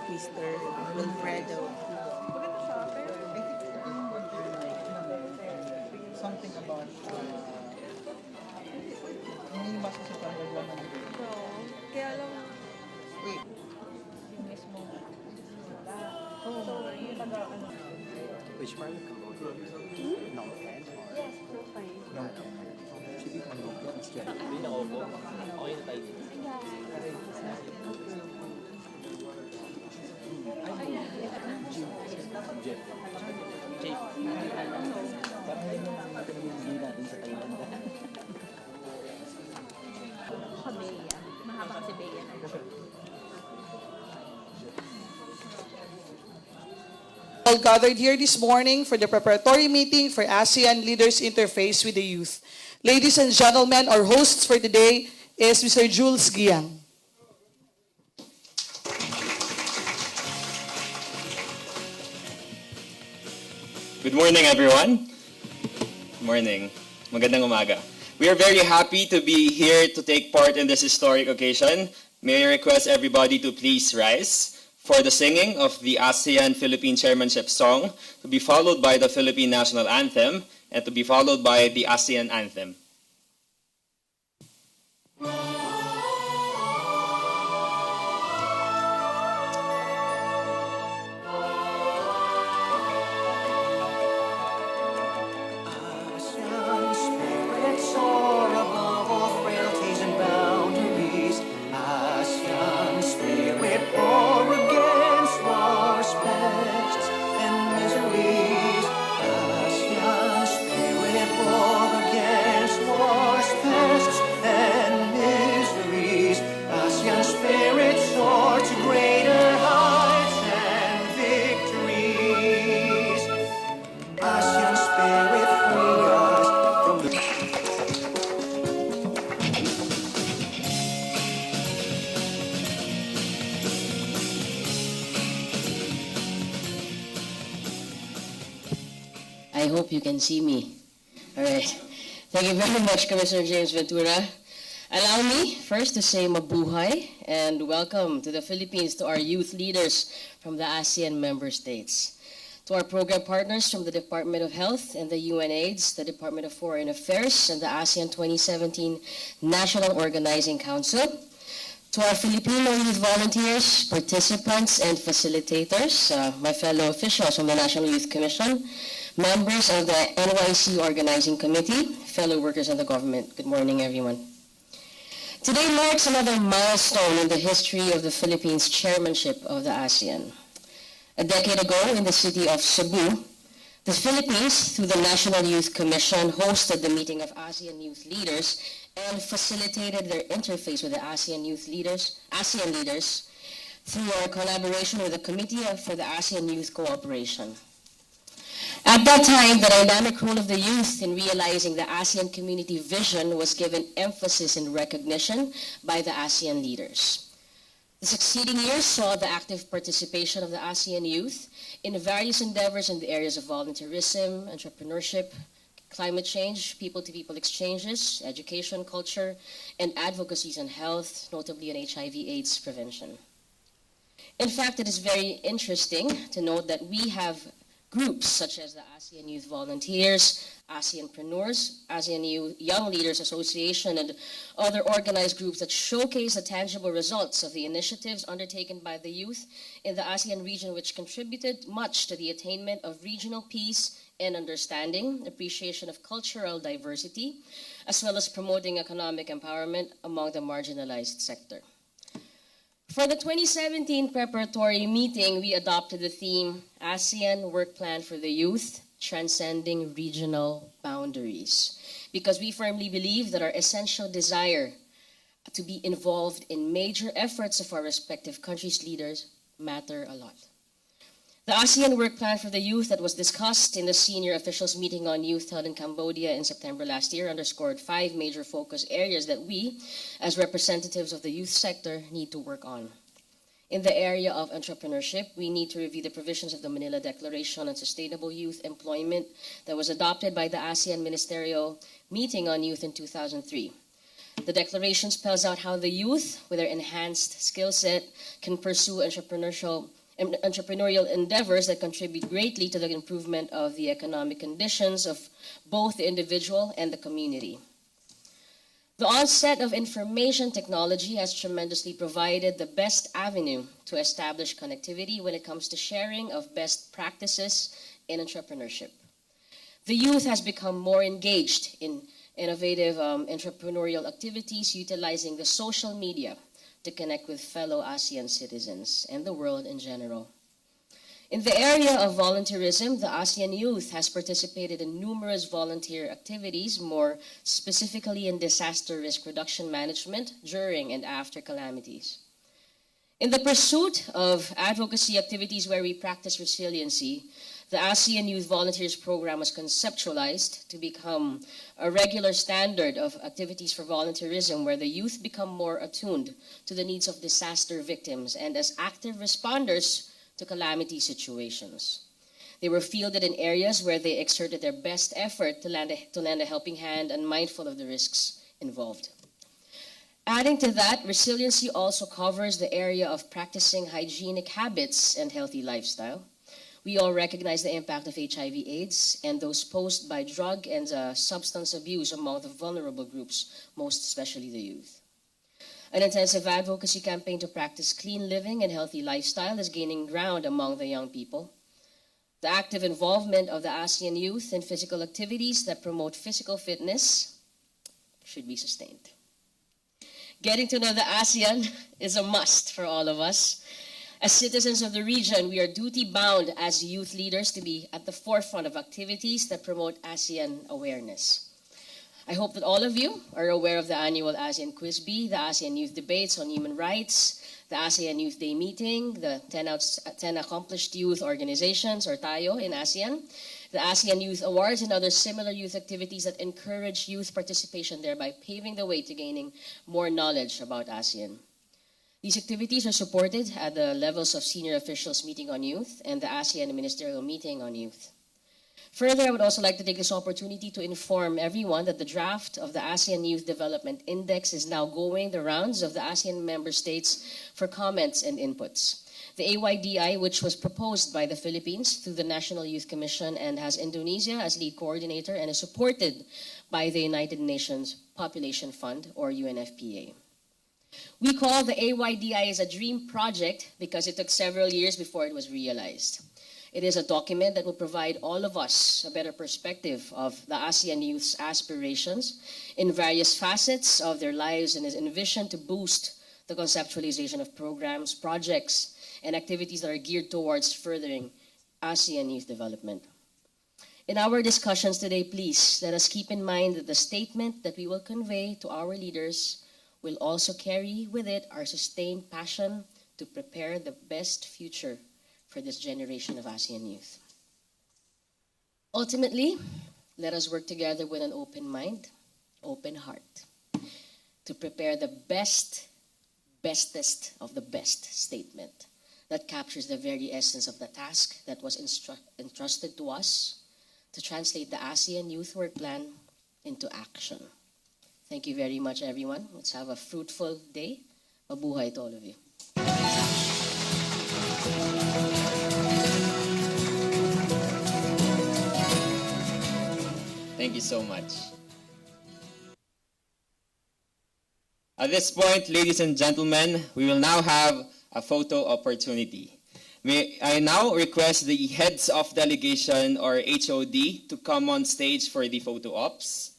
Mr. Wilfredo. Something about hindi basta sa pangalaman ng Kaya lang, wait. yung mismo. So, yung taga-ano. Which part of Cambodia? No, Pen or? Yes, so fine. No, should be Cambodia. It's just. Hindi na opo. Okay na tayo dito. Jeff. Jeff. Parang hindi natin sa Thailand. Kabeya. Mahaba kasi Beya na. All gathered here this morning for the preparatory meeting for ASEAN Leaders Interface with the Youth. Ladies and gentlemen, our hosts for today is Mr. Jules Giang. Good morning, everyone. Good morning. Magandang umaga. We are very happy to be here to take part in this historic occasion. May I request everybody to please rise for the singing of the ASEAN Philippine Chairmanship Song, to be followed by the Philippine National Anthem, and to be followed by the ASEAN Anthem. ASEAN spirit soar above all frailties and boundaries. ASEAN spirit war against wars, pests, and miseries. ASEAN spirit war against wars, pests, and miseries. ASEAN spirit soar to greater heights and victories. ASEAN spirit free us from the I hope you can see me. All right. Thank you very much, Commissioner James Ventura. Allow me first to say mabuhay and welcome to the Philippines to our youth leaders from the ASEAN member states. To our program partners from the Department of Health and the UNAIDS, the Department of Foreign Affairs, and the ASEAN 2017 National Organizing Council. To our Filipino youth volunteers, participants, and facilitators, my fellow officials from the National Youth Commission, members of the NYC Organizing Committee, fellow workers of the government. Good morning, everyone. Today marks another milestone in the history of the Philippines' chairmanship of the ASEAN. A decade ago, in the city of Cebu, the Philippines, through the National Youth Commission, hosted the meeting of ASEAN youth leaders and facilitated their interface with the ASEAN leaders through our collaboration with the Committee for the ASEAN Youth Cooperation. At that time, the dynamic role of the youth in realizing the ASEAN community vision was given emphasis and recognition by the ASEAN leaders. The succeeding years saw the active participation of the ASEAN youth in various endeavors in the areas of volunteerism, entrepreneurship, climate change, people-to-people exchanges, education, culture, and advocacies on health, notably on HIV/AIDS prevention. In fact, it is very interesting to note that we have groups such as the ASEAN Youth Volunteers, ASEANpreneurs, ASEAN Young Leaders Association, and other organized groups that showcase the tangible results of the initiatives undertaken by the youth in the ASEAN region, which contributed much to the attainment of regional peace and understanding, appreciation of cultural diversity, as well as promoting economic empowerment among the marginalized sector. For the 2017 preparatory meeting, we adopted the theme ASEAN Work Plan for the Youth, Transcending Regional Boundaries, because we firmly believe that our essential desire to be involved in major efforts of our respective countries' leaders matter a lot. The ASEAN Work Plan for the Youth that was discussed in the senior officials meeting on youth held in Cambodia in September last year underscored 5 major focus areas that we, as representatives of the youth sector, need to work on. In the area of entrepreneurship, we need to review the provisions of the Manila Declaration on Sustainable Youth Employment that was adopted by the ASEAN Ministerial Meeting on Youth in 2003. The declaration spells out how the youth, with their enhanced skill set, can pursue entrepreneurial endeavors that contribute greatly to the improvement of the economic conditions of both the individual and the community. The onset of information technology has tremendously provided the best avenue to establish connectivity when it comes to sharing of best practices in entrepreneurship. The youth has become more engaged in innovative entrepreneurial activities utilizing the social media to connect with fellow ASEAN citizens and the world in general. In the area of volunteerism, the ASEAN youth has participated in numerous volunteer activities, more specifically in disaster risk reduction management during and after calamities. In the pursuit of advocacy activities where we practice resiliency, the ASEAN Youth Volunteers Program was conceptualized to become a regular standard of activities for volunteerism where the youth become more attuned to the needs of disaster victims and as active responders to calamity situations. They were fielded in areas where they exerted their best effort to lend a helping hand and mindful of the risks involved. Adding to that, resiliency also covers the area of practicing hygienic habits and healthy lifestyle. We all recognize the impact of HIV/AIDS and those posed by drug and substance abuse among the vulnerable groups, most especially the youth. An intensive advocacy campaign to practice clean living and healthy lifestyle is gaining ground among the young people. The active involvement of the ASEAN youth in physical activities that promote physical fitness should be sustained. Getting to know the ASEAN is a must for all of us. As citizens of the region, we are duty-bound as youth leaders to be at the forefront of activities that promote ASEAN awareness. I hope that all of you are aware of the annual ASEAN Quiz Bee, the ASEAN Youth Debates on Human Rights, the ASEAN Youth Day Meeting, the 10 Accomplished Youth Organizations, or TAYO, in ASEAN, the ASEAN Youth Awards, and other similar youth activities that encourage youth participation, thereby paving the way to gaining more knowledge about ASEAN. These activities are supported at the levels of Senior Officials Meeting on Youth and the ASEAN Ministerial Meeting on Youth. Further, I would also like to take this opportunity to inform everyone that the draft of the ASEAN Youth Development Index is now going the rounds of the ASEAN member states for comments and inputs. The AYDI, which was proposed by the Philippines through the National Youth Commission and has Indonesia as lead coordinator and is supported by the United Nations Population Fund, or UNFPA. We call the AYDI as a dream project because it took several years before it was realized. It is a document that will provide all of us a better perspective of the ASEAN youth's aspirations in various facets of their lives and is envisioned to boost the conceptualization of programs, projects, and activities that are geared towards furthering ASEAN youth development. In our discussions today, please let us keep in mind that the statement that we will convey to our leaders will also carry with it our sustained passion to prepare the best future for this generation of ASEAN youth. Ultimately, let us work together with an open mind, open heart, to prepare the bestest of the best statement that captures the very essence of the task that was entrusted to us to translate the ASEAN Youth Work Plan into action. Thank you very much, everyone. Let's have a fruitful day. Mabuhay to all of you. Thank you so much. At this point, ladies and gentlemen, we will now have a photo opportunity. May I now request the heads of delegation, or HOD, to come on stage for the photo ops.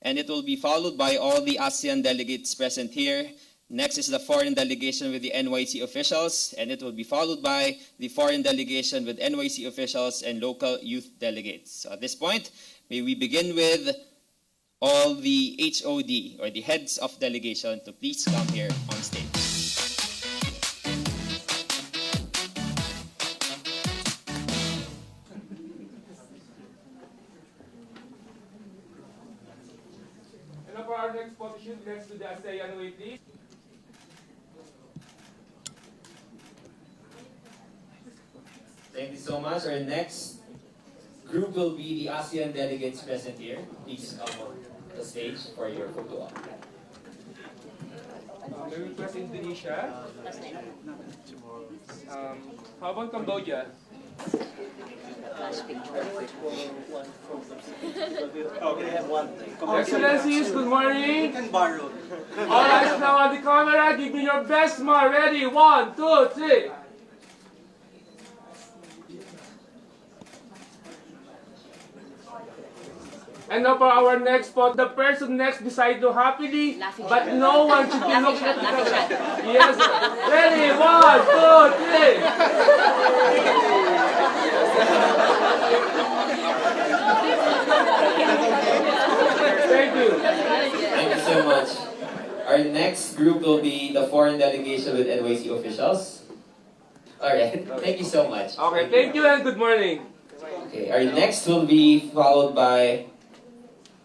And it will be followed by all the ASEAN delegates present here, Next is the foreign delegation with the NYC officials, and it will be followed by the foreign delegation with NYC officials and local youth delegates. So at this point, may we begin with all the HOD, or the heads of delegation, to please come here on stage. And for our next position, next to the ASEAN way, please. Thank you so much. Our next group will be the ASEAN delegates present here. Please come on the stage for your photo op. May we request Indonesia? How about Cambodia? Excellencies, good morning. All eyes now on the camera. Give me your best smile. Ready? 1, 2, 3. And now for our next spot, the person next beside you happily, but no one should be looking at the camera. Yes. Ready? 1, 2, 3. Thank you. Thank you so much. Our next group will be the foreign delegation with NYC officials. Alright, thank you so much. Okay, thank you and good morning. Okay, our next will be followed by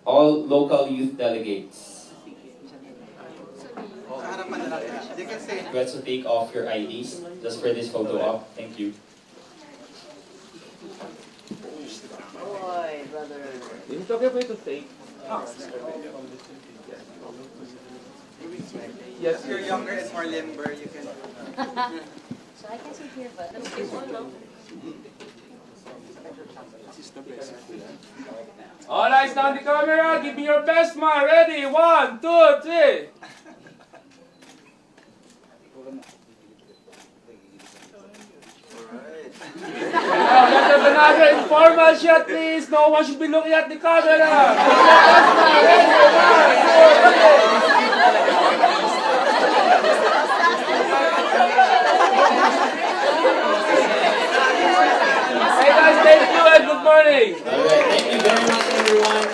all local youth delegates. Request to take off your IDs just for this photo op. Thank you. Is it okay for you to take? Yes, If you're younger and more limber, you can... So I can sit here, but that's this one, no? All eyes down the camera. Give me your best smile. Ready? 1, 2, 3. Now let's have another informal shot, please. No one should be looking at the camera. Give me your best smile. Ready? 1, 2, 3. Hey guys, thank you and good morning. Alright, thank you very much everyone.